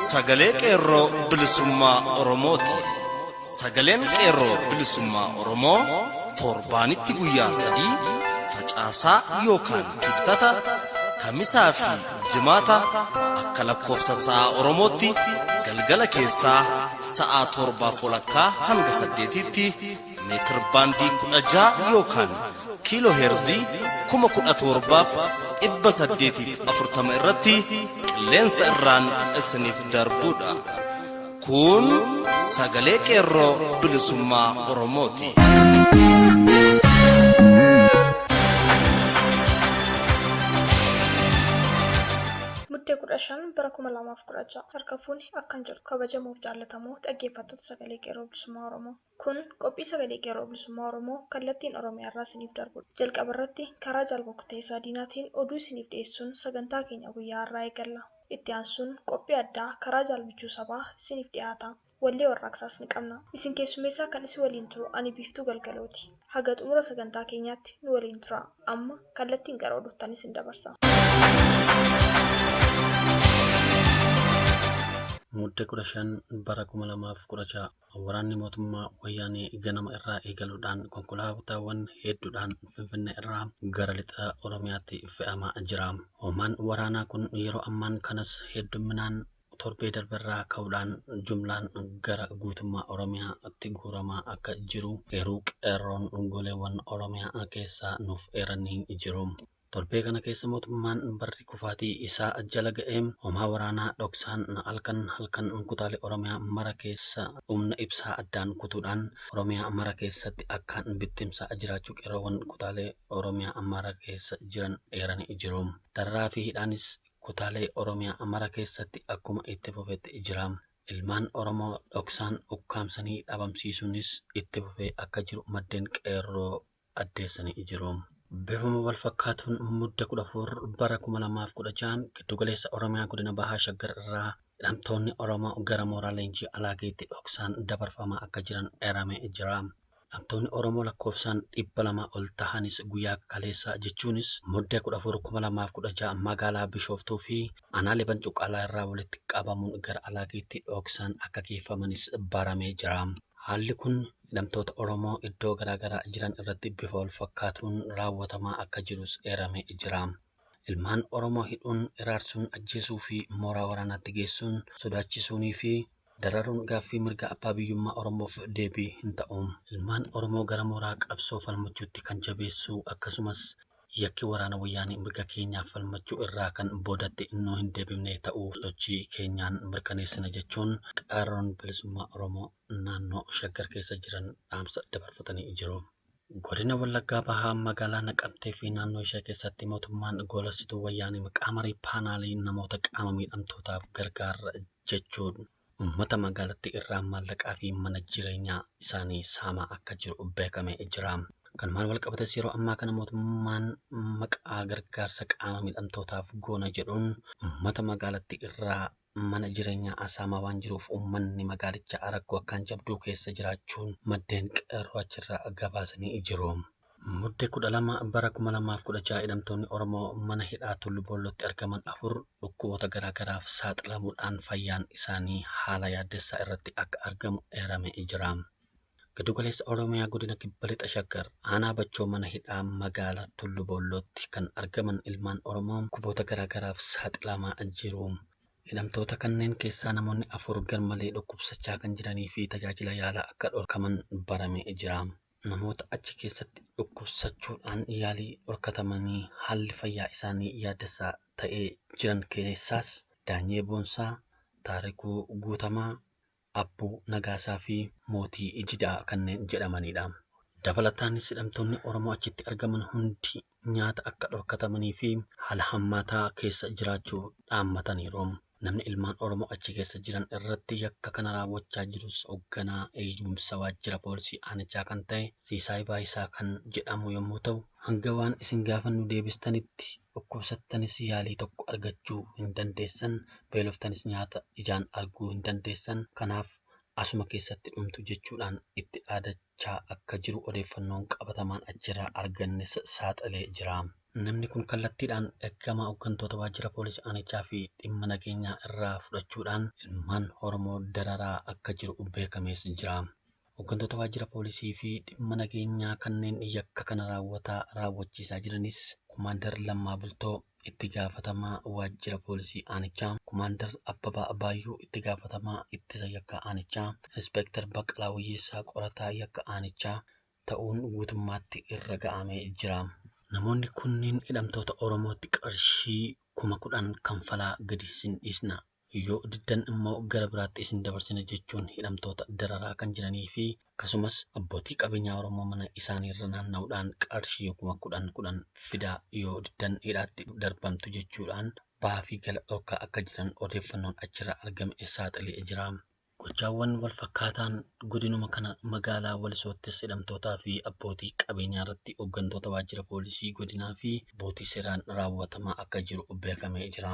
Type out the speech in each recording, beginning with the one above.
sagalee qeerroo bilisummaa Oromooti. Sagaleen qeerroo bilisummaa Oromoo torbaanitti guyyaa 3 facaasaa yookaan kibxata kamisaa fi jimaata akka lakkoofsa sa'a Oromootti galgala keessaa sa'a 7:00 hanga 8tti meetir baandii 16 yookaan kiiloo heerzii 17,840 irratti qilleensa irraan isiniif darbuudha. Kun sagalee qeerroo bilisummaa Oromooti. Muddee 15 bara 2016 harka fuuni akkan jiru kabajamuuf jaallatamoo dhaggeeffattoota sagalee qeerroo bilisummaa Oromoo. Kun qophii sagalee qeerroo bilisummaa Oromoo kallattiin Oromiyaa irraa isiniif darbudha. Jalqaba irratti karaa jaalbokkutee Saadiinaatiin oduu isiniif dhiyeessuun sagantaa keenya guyyaa irraa eegalla. Itti aansuun qophii addaa karaa jaalbichuu sabaa isiniif dhiyaata. Wallee warraaqsaas ni qabna. Isin keessummeessaa kan isin waliin turu ani Biiftuu Galgalooti. Haga xumura sagantaa keenyaatti nu waliin tura. Amma kallattiin gara oduutti isin dabarsa. Muddee 15 bara 2016 waraanni mootummaa wayyaanee ganama irraa eegaluudhaan konkolaataawwan hedduudhaan Finfinnee irraa gara lixa Oromiyaatti fe'amaa jira. Hoomaan waraanaa kun yeroo ammaan kanas hedduminaan torbee darberraa ka'uudhaan jumlaan gara guutummaa Oromiyaatti guuramaa akka jiru heeruu qeerroon goleewwan Oromiyaa keessaa nuuf eeranii jiru. Torbee kana keessa mootummaan barri kufaatii isaa jala ga'ee hoomaa waraanaa dhoksaan halkan kutaalee Oromiyaa mara keessa humna ibsaa addaan kutuudhaan Oromiyaa mara keessatti akkaan bittimsaa jiraachuu qeerroowwan kutaalee Oromiyaa mara keessa jiran eeranii jiru. Dararaa fi hidhaanis kutaalee Oromiyaa mara keessatti akkuma itti fufetti jira. Ilmaan Oromoo dhoksaan ukkaamsanii dhabamsiisuunis itti fufee akka jiru maddeen qeerroo addeessanii jiru. Bifuma wal fakkaatuun muddee 14 bara 2016 giddugaleessa Oromiyaa godina Bahaa Shaggar irraa hidhamtoonni Oromoo gara mooraa leenjii alaageetti dhoksaan dabarfamaa akka jiran eeramee jira. Hidhamtoonni Oromoo lakkoofsaan 200 ol tahanis guyyaa kaleessaa jechuunis muddee 14 2016 magaalaa Bishooftuu fi aanaalee Bancuqaalaa irraa walitti qabamuun gara alaageetti dhoksaan akka geeffamanis baramee jira. Haalli kun hidhamtoota Oromoo iddoo garaagaraa jiran irratti bifa wal fakkaatuun raawwatamaa akka jirus eeramee jira. Ilmaan Oromoo hidhuun, iraarsuun, ajjeesuu fi mooraa waraanaatti geessuun sodaachisuunii fi dararuun gaaffii mirga abbaa biyyummaa Oromoof deebii hin ta'u. Ilmaan Oromoo gara mooraa qabsoo falmachuutti kan jabeessuu akkasumas yakki waraana wayyaanii mirga keenyaaf falmachuu irraa kan boodatti innoo hin deebifne ta'uu sochii keenyaan mirkaneessina jechuun qeerroon bilisummaa Oromoo naannoo Shaggar keessa jiran dhaamsa dabarfatanii jiru. Godina Wallaggaa Bahaa magaalaa Naqamtee fi naannoo ishee keessatti mootummaan goolessituu wayyaanii maqaa marii paanaalii namoota qaama miidhamtootaaf gargaara jechuun uummata magaalattii irraa maallaqaa fi mana jireenyaa isaanii saamaa akka jiru beekamee jira. Kanumaan wal qabates yeroo ammaa kana mootummaan maqaa gargaarsa qaama miidhamtootaaf goona jedhuun uummata magaalattii irraa mana jireenyaa asaamaa waan jiruuf uummanni magaalichaa rakkoo akkaan jabduu keessa jiraachuun maddeen qeerroo achirraa gabaasanii jiru. Muddee 12 bara 2016 hidhamtoonni Oromoo mana hidhaa Tullu Boollootti argaman 4 dhukkuboota garaagaraaf saaxilamuudhaan fayyaan isaanii haala yaaddessaa irratti akka argamu eeramee jira. Giddugaleessa Oromiyaa godina Kibba Lixa Shaggar aanaa Bachoo mana hidhaa magaalaa Tullu Boollootti kan argaman ilmaan Oromoo dhukkuboota garaagaraaf saaxilamaa jiru. Hidhamtoota kanneen keessaa namoonni 4 garmalee dhukkubsachaa kan jiranii fi tajaajila yaalaa akka dhorkaman baramee jira. Namoota achi keessatti dhukkubsachuudhaan yaalii dhorkatamanii haalli fayyaa isaanii yaaddessaa ta'ee jiran keessaas Daanyee Boonsaa, Taarikuu Guutamaa, Abbuu Nagaasaa fi Mootii Ijidaa kanneen jedhamanidha. Dabalataanis hidhamtoonni Oromoo achitti argaman hundi nyaata akka dhorkatamanii fi haala hammaataa keessa jiraachuu dhaammataniiru. Namni ilmaan Oromoo achi keessa jiran irratti yakka kana raawwachaa jirus hoogganaa eegumsa waajjira poolisii aanichaa kan ta'e Siisaay Baayisaa kan jedhamu yommuu ta'u, hanga waan isin gaafannu deebistanitti dhukkubsattanis yaalii tokko argachuu hin dandeessan, beeloftanis nyaata ijaan arguu hin dandeessan, kanaaf asuma keessatti dhumtu jechuudhaan itti dhaadachaa akka jiru odeeffannoon qabatamaan achirraa argannes saaxilee jira. Namni kun kallattiidhaan ergama hooggantoota waajjira poolisii aanichaa fi dhimma nageenyaa irraa fudhachuudhaan ilmaan Oromoo dararaa akka jiru beekamees jira. Hooggantoota waajjira poolisii fi dhimma nageenyaa kanneen yakka kana raawwachiisaa jiranis Komaander Lammaa Bultoo itti gaafatamaa waajjira poolisii aanichaa, Komaander Abbabaa Abaayyuu itti gaafatamaa ittisa yakka aanichaa, Inspektar Baqqalaa Wayyeessaa qorataa yakka aanichaa ta'uun guutummaatti irra ga'amee jira. Namoonni kunniin hidhamtoota Oromootti qarshii 10,000 kanfalaa gadi isin dhiisna, yoo diddan immoo gara biraatti isin dabarsina jechuun hidhamtoota dararaa kan jiranii fi akkasumas abbootii qabeenyaa Oromoo mana isaanii irra naanna'uudhaan qarshii 10,000 fidaa yoo diddan hidhaatti darbamtu jechuudhaan bahaa fi gala dhorkaa akka jiran odeeffannoon achirraa argame saaxilee jira. Gochaawwan wal fakkaataan godinuma kana magaalaa Walisoottis hidhamtootaa fi abbootii qabeenyaa irratti hooggantoota waajjira poolisii godinaa fi abbootii seeraan raawwatamaa akka jiru beekamee jira.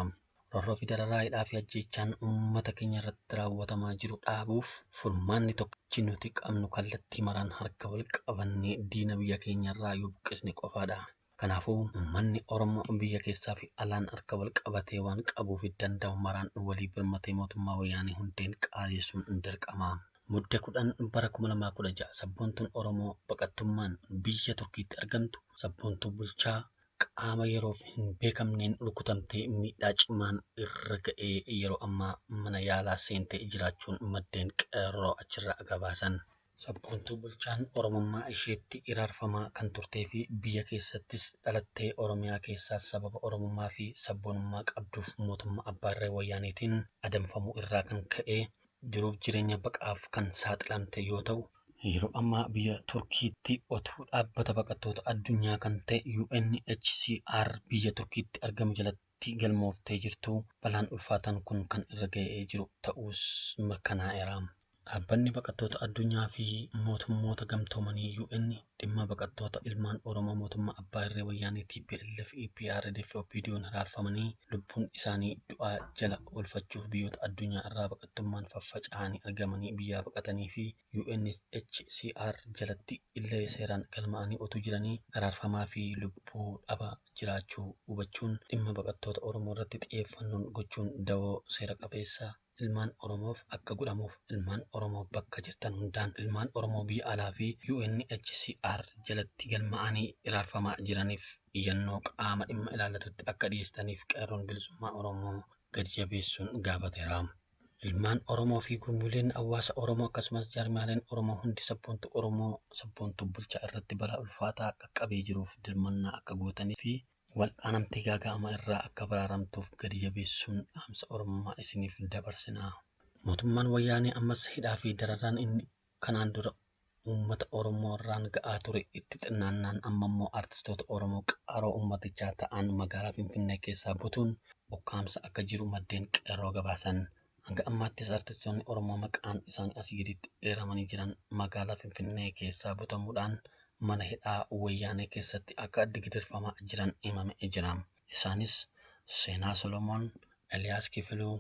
Roorroo fi dararaa hidhaa fi ajjeechaan uummata keenya irratti raawwatamaa jiru dhaabuuf furmaanni tokkichi nuti qabnu kallattii maraan harka wal qabannee diina biyya keenya irraa yoo buqqisne qofaadha. Kanaafuu uummanni Oromoo biyya keessaa fi alaan harka wal qabatee waan qabuuf danda'u maraan walii birmatee mootummaa wayyaanee hundeen qaaleessuun dirqama. Muddee 10 bara 2016 sabboontuun Oromoo baqattummaan biyya Turkiitti argamtu sabboontuu bulchaa qaama yeroof hin beekamneen rukutamtee miidhaa cimaan irra ga'ee yeroo ammaa mana yaalaa seentee jiraachuun maddeen qeerroo achirraa gabaasan. Sabboontuu bulchaan Oromummaa isheetti iraarfamaa kan turtee fi biyya keessattis dhalattee Oromiyaa keessaa sababa Oromummaa fi sabboonummaa qabduuf mootummaa abbaa irree wayyaaneetiin adamfamuu irraa kan ka'e jiruuf jireenya baqaaf kan saaxilamte yoo ta'u, yeroo ammaa biyya Turkiitti otuu dhaabbata baqattoota addunyaa kan ta'e UNHCR biyya Turkiitti argamu jalatti galmooftee jirtu balaan ulfaataan kun kan irra ga'ee jiru ta'uus mirkanaa'eera. Dhaabbanni baqattoota addunyaa fi mootummoota gamtoomanii UN dhimma baqattoota ilmaan Oromoo mootummaa abbaa irree wayyaanee TPLF EPRDF OPDO'n hiraarfamanii lubbuun isaanii du'aa jala oolfachuuf biyyoota addunyaa irraa baqattummaan faffaca'anii argamanii biyyaa baqatanii fi UNHCR jalatti illee seeraan galmaa'anii otuu jiranii hiraarfamaa fi lubbuu dhabaa jiraachuu hubachuun dhimma baqattoota Oromoo irratti xiyyeeffannoon gochuun dawoo seera qabeessa ilmaan Oromoof akka godhamuuf ilmaan Oromoo bakka jirtan hundaan ilmaan Oromoo biyya alaa fi UNHCR jalatti galmaa'anii hiraarfamaa jiraniif iyyannoo qaama dhimma ilaallatutti akka dhiyeessaniif qeerroon bilisummaa Oromoo gadi jabeessuun gaafateera. Ilmaan Oromoo fi gurmuuleen hawaasa Oromoo akkasumas jaarmiyaaleen Oromoo hundi sabboontuu Oromoo sabboontuu bulchaa irratti balaa ulfaataa qaqqabee jiruuf dirmannaa akka gootanii fi wal'aanamtee gaaga'ama irraa akka baraaramtuuf gadi jabeessuun dhaamsa Oromummaa isiniif dabarsina. Mootummaan wayyaanee ammas hidhaa fi dararaan inni kanaan dura uummata Oromoo irraan ga'aa ture itti xinnaannaan amma immoo artistoota Oromoo qaaroo uummatichaa ta'an magaalaa Finfinnee keessaa butuun ukkaamsa akka jiru maddeen qeerroo gabaasan. Hanga ammaattis artistoonni Oromoo maqaan isaanii asii gaditti eeramanii jiran magaalaa Finfinnee keessaa butamuudhaan mana hidhaa wayyaanee keessatti akka gidirfamaa jiran himamee jira. Isaanis Seenaa Solomoon, Eliyaas Kifiluu,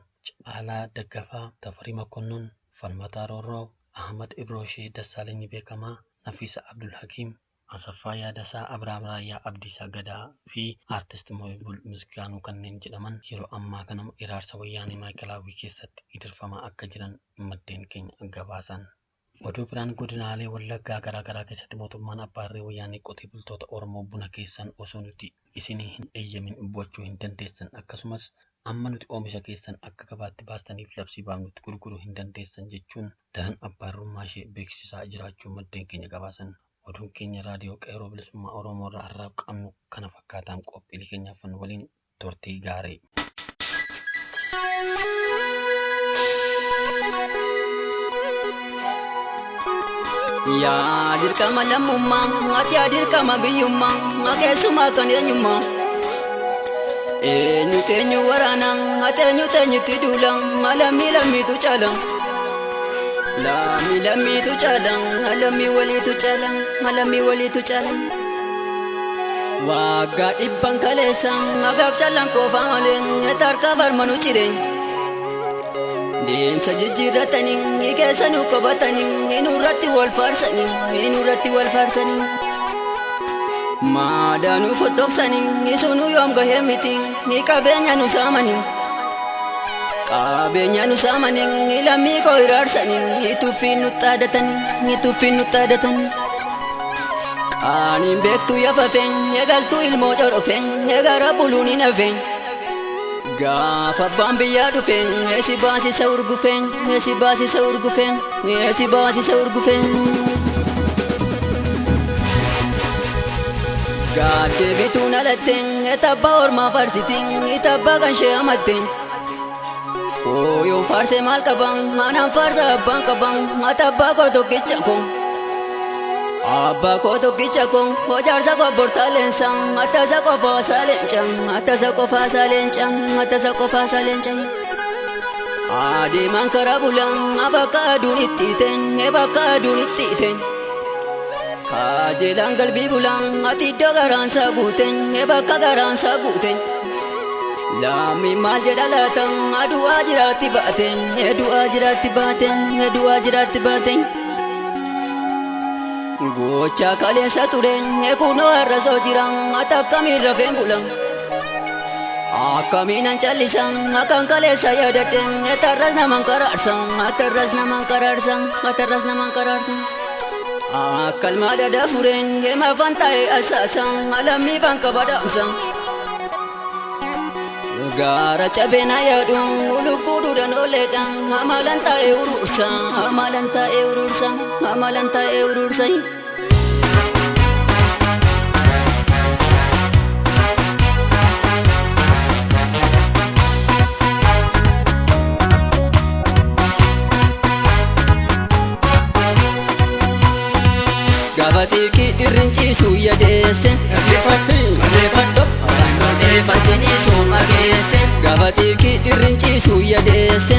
Caalaa Daggafaa, Tafarii Makonnon, Falmataa Roorroo, Ahmad Ibroshee Dassaalenyi Beekamaa, Nafiisa Abdul Hakiim, Asaffaa Yaadasaa, Abrahaam Raayyaa Abdiisaa Gadaa fi Aartist Mooyibul Misgaanuu kanneen jedhaman yeroo ammaa kana iraarsa wayyaanee Maayikalaawwii keessatti gidirfamaa akka jiran maddeen keenya gabaasan. Oduu biraan godinaalee Wallaggaa garaagaraa keessatti mootummaan abbaa irree wayyaanee qotee bultoota Oromoo buna keessan osoo nuti isinii hin eeyyamin bu'achuu hin dandeessan akkasumas amma nuti oomisha keessan akka gabaatti baastaniif labsii baafnutti gurguruu hin dandeessan jechuun daran abbaa irrummaa ishee beeksisaa jiraachuu maddeen keenya gabaasan. Oduun keenya raadiyoo qeerroo bilisummaa Oromoo irraa har'aaf qabnu kana fakkaataan qophiilee keenyaaf waliin turtii gaarii. Yaa dirqama lammummaa, ati yaa dirqama biyyummaa, keessumaa kan eenyummaa. Eenyu teenyu waraana, ati eenyu teenyutti duula, lammii lammiitu caala. Lammii lammiitu caala, lammii waliitu caala, lammii waliitu caala. Waggaa dhibban kaleessa, magaaf caalaan qofaa malee, tarkaa barmanu cireenya. Deemsa jijjiirratanii keessa nu qabatanii nurratti wal faarsanii nurratti wal faarsanii Maadaanuu fottooksanii sunu yoom gahee miti ni qabeenya nu saamanii. Qabeenya nu saamanii lammii koo iraarsanii tuffiin nu xaadatanii. Qaaniin beektuu yafafeen eegaltuu ilmoo corofeen eegara buluun hin hafeen. Gaafa abbaan biyyaa dhufeen eesi baasisa urgufeen. Gaaddee bituun alatteen etabbaa ormaa farsitiin etabbaa kan shee amatteen. Ooyoo faarsee maal qaban anaan faarsa abbaan qaban ati abbaa koo tokkicha koo. Abbaa koo tokkicha koo hojaarsa koo bortaaleensa atasa qofaa saaleenca. Adeemaan karaa bulaan bakka aduun itti hiiteen. Kajeelaan qalbii bulaan ati iddoo garaansaa guuteen. Lammii maal jedha laata adu'aa jiraatti baateen. Gocha kaleessa tureen kunoo har'a soo jiran ati akkamiin rafeen bulan. Akkamiin an callisan akkan kaleessa yaadadheen atarras naman karaarsan. Akkalmaa dada fureen maafan taa'ee asaasan lammii ban qaba dhaamsan. Gaara cabeen ayyaadhuun lubbuudhuudhaan ooleedhaan amalan taa'ee urursan. Gabatiki irrinciisu yadeesse barreeffadho waannolee fansiniisu mageesse. Gabatiki irrinciisu yadeesse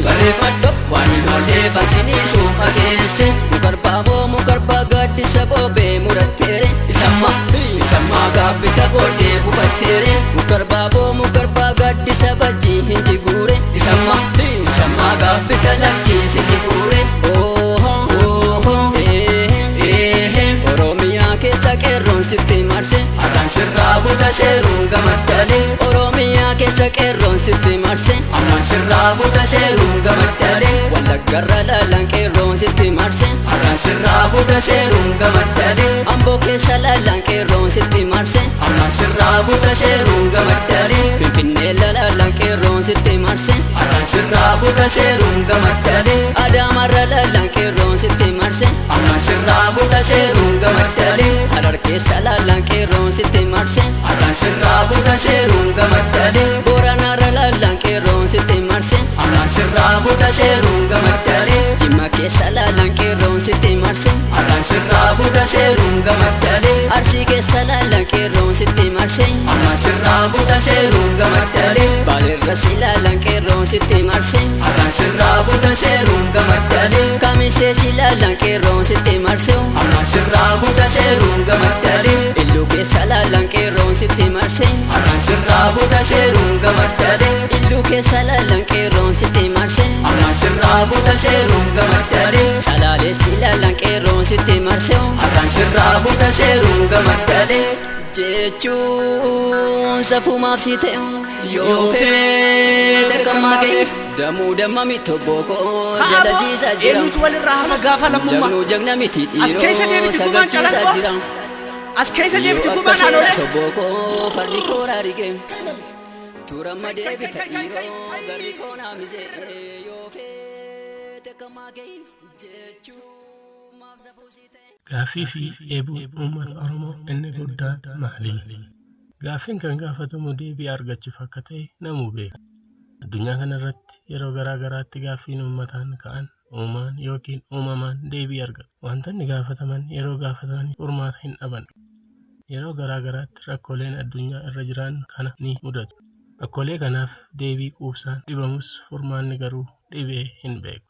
barreeffadho waannolee fansiniisu mageesse. Mukarbaa gaaddisa boobee muratteere isammaa gaabbita boodee bufatteere. Mukarbaa gaaddisa bajjii hin jiguure isammaa gaabbita lakkii si jiguure. Qeerroon sitti marse har'aan sirraa buta seeruun gamaddalee. Oromiyaa keessa qeerroon sitti marse har'aan sirraa buta seeruun gamaddalee. Wallaggarra laalaan qeerroon sitti marse har'aan sirraa buta seeruun gamaddalee. Amboo keessa laalaan qeerroon sitti marse har'aan sirraa buta seeruun gamaddalee. Finfinnee laalaan qeerroon sitti marse har'aan sirraa buta seeruun gamaddalee. Adaamarra laalaan qeerroon sitti marse har'aan sirraa buta seeruun gamaddalee. Harargeessa laalaan qeerroon sitti marse har'aan sirraa buta seeruun gamaddalee. Booranaarra laalaan qeerroon sitti marse har'aan sirraa buta seeruun gamaddalee. Jimma keessa laalaan qeerroon sitti marse har'aan sirraa buta seeruun gamaddalee. Arsii keessa laalaan qeerroon sitti marse har'aan sirraa buta seeruun gamaddalee. Baalerras laalaan qeerroon sitti marse har'aan sirraa buta seeruun gamaddalee. Kamiseesi laalaan qeerroon sitti marse har'aan sirraa buta seeruun gamaddalee. Iluu keessa laalaan qeerroon sitti marse har'aan sirraa buta seeruun gamaddalee. Iluu keessa laalaan qeerroon sitti marse har'aan sirraa buta seeruun gamaddalee. Salaaleessi laalaan qeerroon sitti marse har'aan sirraa buta seeruun gamaddalee. Jechuun safumaaf si ta'e yoo feete kammaa kee damuu damma miti bookoo jalajiisaa jira. Eenyutu walirraa hafa gaafa lammummaa? Jagnu jagna miti As keessa deebiti dhiiroo gubaan sagajjiisaa calaqqoo? jira. As keessa deebiti gubaan haadholee? Sobbookoo fardi kooraa rigee turamma deebita dhiiroo garri koonaa misee yoo feete kammaa kee jechuun maaf safuu si ta'e. Gaaffii fi eeboo uummata Oromoo inni guddaan maali? Gaaffiin kan gaafatamu deebii argachuuf akka ta'e namuu beeka. Addunyaa kana irratti yeroo garaa garaatti gaaffiin uummataan ka'an uumaan yookiin uumamaan deebii argatu. Wantoonni gaafataman yeroo gaafatan furmaata hin dhaban. Yeroo garaa garaatti rakkooleen addunyaa irra jiran kana ni mudatu. Rakkoolee kanaaf deebii quubsaan dhibamus furmaanni garuu dhibee hin beeku.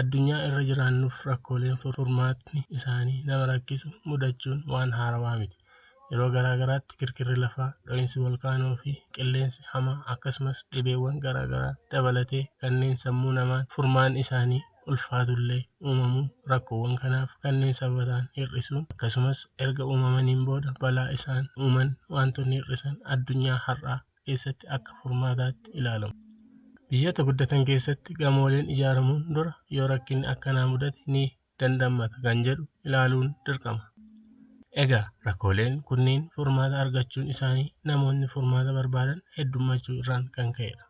Addunyaa irra jiraannuuf rakkooleen furmaatni isaanii nama rakkisu mudachuun waan haarawaa miti. Yeroo garaa garaatti kirkirri lafaa, dho'iinsi volkaanoo fi qilleensi hamaa akkasumas dhibeewwan garaa garaa dabalatee kanneen sammuu namaan furmaan isaanii ulfaatullee uumamuu rakkoowwan kanaaf kanneen sababan hir'isuun akkasumas erga uumamaniin booda balaa isaan uuman wantoonni hir'isan addunyaa har'aa keessatti akka furmaataatti ilaalamu. Biyyoota guddatan keessatti gamooleen ijaaramuun dura yoo rakkinni akkanaa mudate ni dandamata kan jedhu ilaaluun dirqama. Egaa rakkooleen kunneen furmaata argachuun isaanii namoonni furmaata barbaadan heddummachuu irraan kan ka'edha.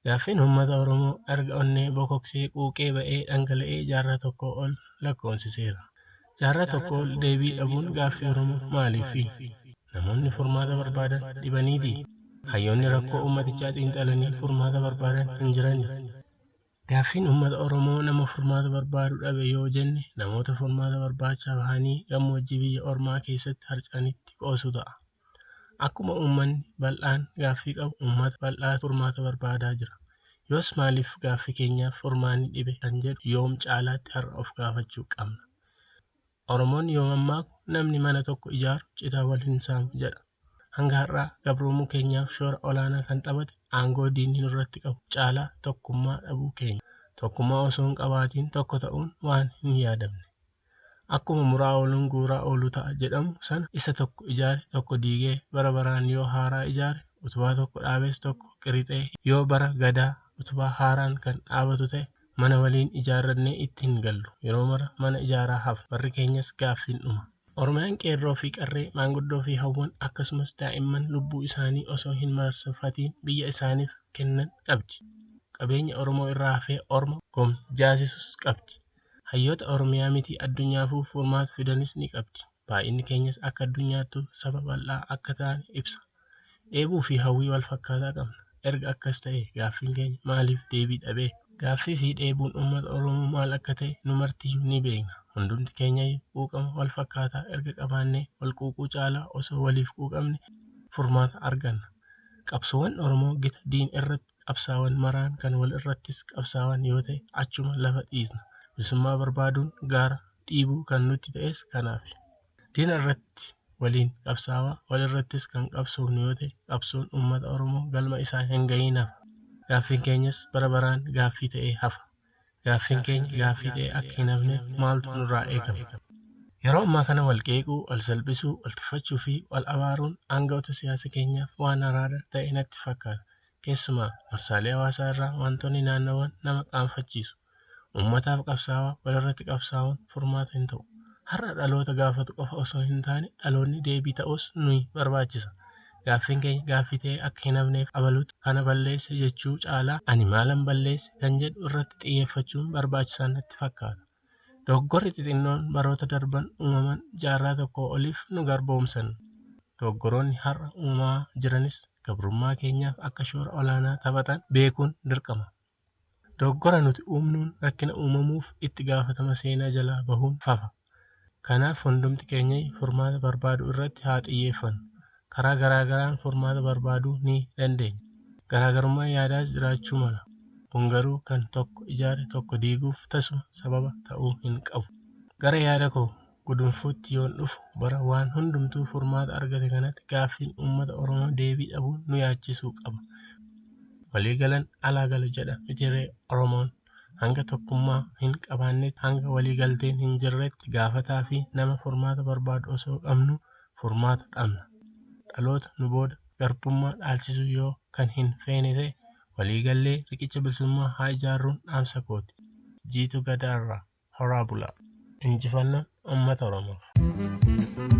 Gaaffiin uummata Oromoo erga onnee bokoksee quuqee ba'ee dhangala'ee jaarraa tokko ol lakkoofsiseera. Jaarraa tokko ol deebii dhabuun gaaffii Oromoo maaliifi? Namoonni furmaata barbaadan dhibaniitii? Hayyoonni rakkoo uummatichaa xiinxalanii furmaata barbaadan hin jirani? Gaaffiin uummata Oromoo nama furmaata barbaadu dhabe yoo jenne namoota furmaata barbaachaa bahanii gammoojjii biyya ormaa keessatti harcanitti qoosu ta'a. Akkuma uummanni bal'aan gaaffii qabu uummata bal'aa furmaata barbaadaa jira. Yoos maaliif gaaffii keenyaaf furmaanni dhibe kan jedhu yoom caalaatti har'a of gaafachuu qabna. Oromoon yoo mammaaku namni mana tokko ijaaru citaa wal hin saamu jedha. Hanga har'aa gabroomuu keenyaaf shoora olaanaa kan taphate aangoo diinni nurratti qabu caalaa tokkummaa dhabuu keenya. Tokkummaa osoo hin qabaatiin tokko ta'uun waan hin yaadamne. Akkuma muraa ooluun guuraa oolu ta'a jedhamu sana isa tokko ijaare tokko diigee bara baraan yoo haaraa ijaare utubaa tokko dhaabees tokko qirixee yoo bara gadaa utubaa haaraan kan dhaabatu ta'e mana waliin ijaarrannee ittiin gallu yeroo mara mana ijaaraa hafa barri keenyas gaaffiin dhuma. Oromiyaan qeerroo fi qarree maanguddoo fi hawwan akkasumas daa'imman lubbuu isaanii osoo hin marsafatiin biyya isaaniif kennan qabdi. Qabeenya Oromoo irraa hafee orma jaasisus qabdi. Hayyoota Oromiyaa miti addunyaafuu furmaata fidanis ni qabdi. Baay'inni keenyas akka addunyaattuu saba bal'aa akka ta'an ibsa. Dheebuu fi hawwii wal fakkaataa qabna. Erga akkas ta'e gaaffiin keenya maaliif deebii dhabee? Gaaffii fi dheebuun uummata Oromoo maal akka ta'e nu martiyyuu ni beekna. Hundumti keenya quuqama wal fakkaataa erga qabaannee wal quuquu caalaa osoo waliif quuqamne furmaata arganna. Qabsoowwan Oromoo gita diin irratti qabsaawan maraan kan wal irrattis qabsaawan yoo ta'e achuma lafa dhiisna. Bilisummaa barbaaduun gaara dhiibuu kan nutti ta'es kanaaf. Diina irratti waliin qabsaawaa wal irrattis kan qabsoofnu yoo ta'e qabsoon uummata Oromoo galma isaa hin gahiin hafa. Gaaffiin keenyas bara baraan gaaffii ta'ee hafa. Gaaffiin keenya gaaffii ta'ee akka hin hafneef maaltu nurraa eegama? Yeroo ammaa kana wal qeequu, wal salphisuu, wal tuffachuu fi wal abaaruun aangawoota siyaasa keenyaaf waan araada ta'e natti fakkaata. Keessumaa marsaalee hawaasaa irraa wantoonni naannawan nama qaanfachiisu. Uummataaf qabsaawaa walirratti qabsaa'uun furmaata hin ta'u. Har'a dhaloota gaafatu qofa osoo hin taane dhaloonni deebii ta'us nuyi barbaachisa. Gaaffiin keenya gaaffii ta'ee akka hin hafneef abaluutu kana balleesse jechuu caalaa ani maalan balleesse kan jedhu irratti xiyyeeffachuun barbaachisaan natti fakkaata. Dogoggorri xixinnoon baroota darban uumaman jaarraa tokko oliif nu garboomsan. Dogoggoroonni har'a uumamaa jiranis gabrummaa keenyaaf akka shoora olaanaa taphatan beekuun dirqama. Dogoggora nuti uumnuun rakkina uumamuuf itti gaafatama seenaa jalaa bahuun fafa. Kanaaf hundumti keenya furmaata barbaaduu irratti haa xiyyeeffannu. Karaa garaagaraan furmaata barbaaduu ni dandeenya. Garaagarummaa yaadaas jiraachuu mala. Kun garuu kan tokko ijaare tokko diiguuf tasuma sababa ta'uu hin qabu. Gara yaada koo gudunfuutti yoon dhufu bara waan hundumtuu furmaata argate kanatti gaaffiin uummata Oromoo deebii dhabuun nu yaachisuu qaba. Waliigalan alaa gala jedha mitiree Oromoon hanga tokkummaa hin qabaannetti hanga waliigalteen hin jirretti gaafataa fi nama furmaata barbaadu osoo qabnu furmaata dhabna. Dhaloota nu booda garbummaa dhaalchisuu yoo kan hin feene ta'e waliigallee riqicha bilisummaa haa ijaarruun dhaamsa kooti. Jiitu Gadaarraa Horaa Bulaa. Injifannoon uummata Oromoof.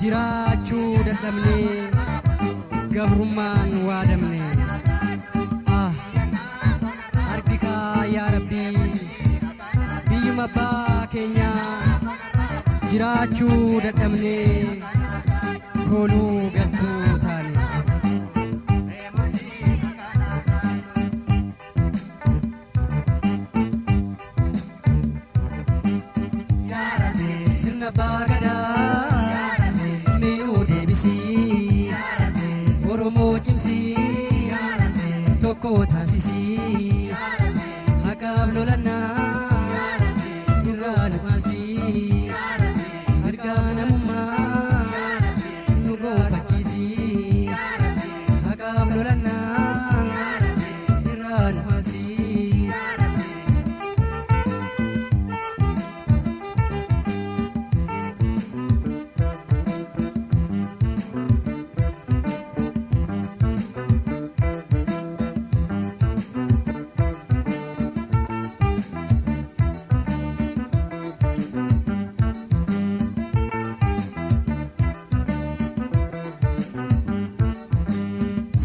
jiraachuu dadhabnee gabrummaan waadamne argikaa yaa rabbii biyyuma abbaa keenya jiraachuu dadhabnee kooluu galtuu taane. Sirna baagadaa meenuu deebisii Oromoo cimsii tokko taasisii haqaaf lolannaa irraa nu kaasii harkaa namummaa nu gonfachiisii haqaaf lolannaa irraa nu kaasii.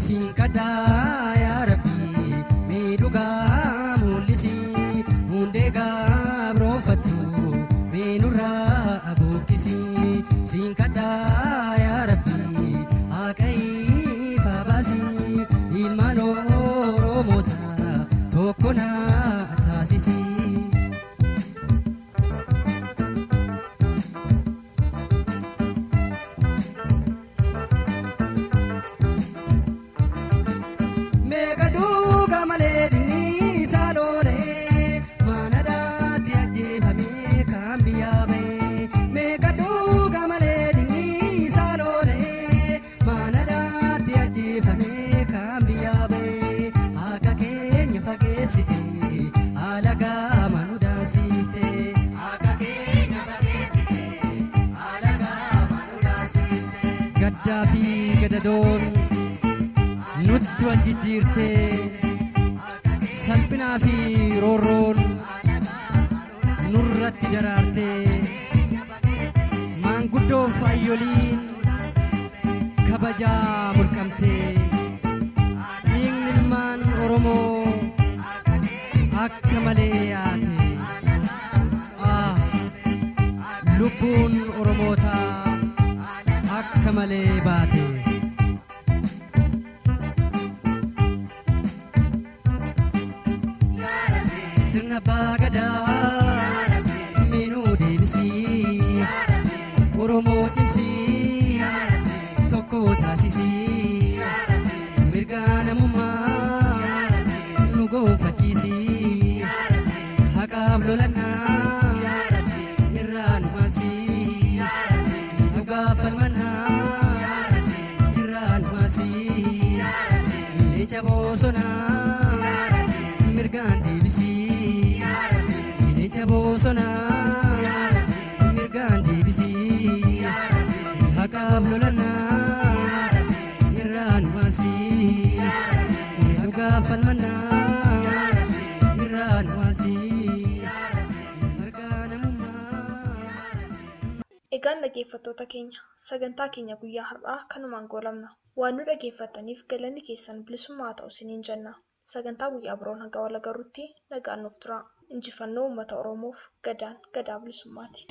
Sinkadaa yaa Rabbi miidhugaa mul'isi hundeegaa biroofattu meenurraa buqqisi. Sinkadaa yaa Rabbi haqaifa baasi ilmaan Oromoota tokko naa taasisi. Gaddaa fi gadadoon nutti wal jijjiirtee salphinaa fi roorroon nurratti daraartee maanguddoof ayyoliin kabajaa mulqamtee dhiigni ilmaan Oromoo akka malee yaate lubbuun Oromootaa akka malee baate. Sirna baagadaa meenuu deebisii Oromoo cimsii tokko taasisii mirga namummaa nu gonfachiisii haqaaf lolannaa irraa nu maasii dhugaaf falmannaa irraa nu maasii leenca bosonaa mirgaan deebisii leenca bosonaa mirgaan deebisii haqaaf lolannaa irraa nu maasii dhugaaf falmannaa irraa nu maasii harkaa namummaa. Egaan dhaggeeffattoota keenya sagantaa keenya guyyaa har'aa kanumaan goolabna. Waan nu dhaggeeffattaniif galanni keessan bilisummaa haa ta'u isiniin jenna. Sagantaa guyyaa biroon hanga wal agarruutti nagaan nuuf tura. Injifannoo uummata Oromoof. Gadaan gadaa bilisummaati.